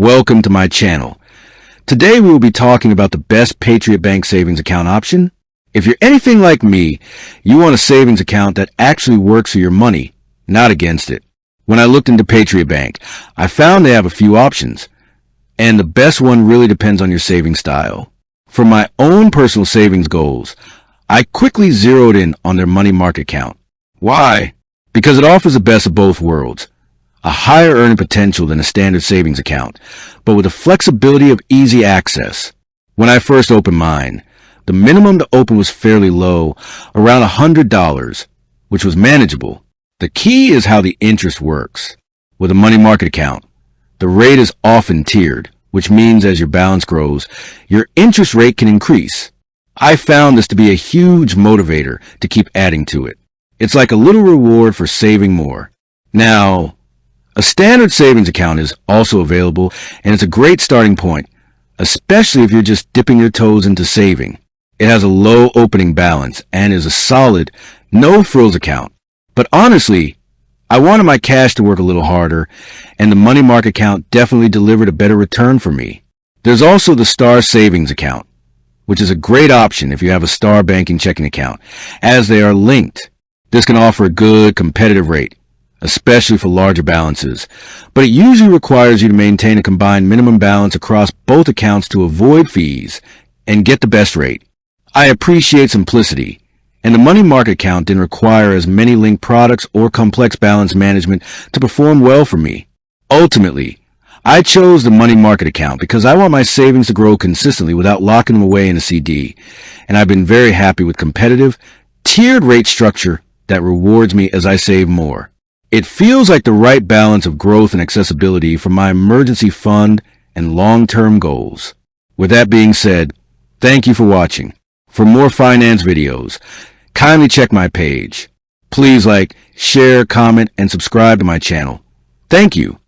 Welcome to my channel. Today we will be talking about the best Patriot Bank savings account option. If you're anything like me, you want a savings account that actually works for your money, not against it. When I looked into Patriot Bank, I found they have a few options, and the best one really depends on your saving style. For my own personal savings goals, I quickly zeroed in on their money market account. Why? Because it offers the best of both worlds. A higher earning potential than a standard savings account, but with the flexibility of easy access. When I first opened mine, the minimum to open was fairly low, around $100, which was manageable. The key is how the interest works. With a money market account, the rate is often tiered, which means as your balance grows, your interest rate can increase. I found this to be a huge motivator to keep adding to it. It's like a little reward for saving more. Now, a standard savings account is also available, and it's a great starting point, especially if you're just dipping your toes into saving. It has a low opening balance and is a solid, no-frills account. But honestly, I wanted my cash to work a little harder, and the money market account definitely delivered a better return for me. There's also the Star Savings account, which is a great option if you have a Star banking checking account, as they are linked. This can offer a good competitive rate, especially for larger balances, but it usually requires you to maintain a combined minimum balance across both accounts to avoid fees and get the best rate. I appreciate simplicity, and the money market account didn't require as many linked products or complex balance management to perform well for me. Ultimately, I chose the money market account because I want my savings to grow consistently without locking them away in a CD, and I've been very happy with competitive, tiered rate structure that rewards me as I save more. It feels like the right balance of growth and accessibility for my emergency fund and long-term goals. With that being said, thank you for watching. For more finance videos, kindly check my page. Please like, share, comment, and subscribe to my channel. Thank you.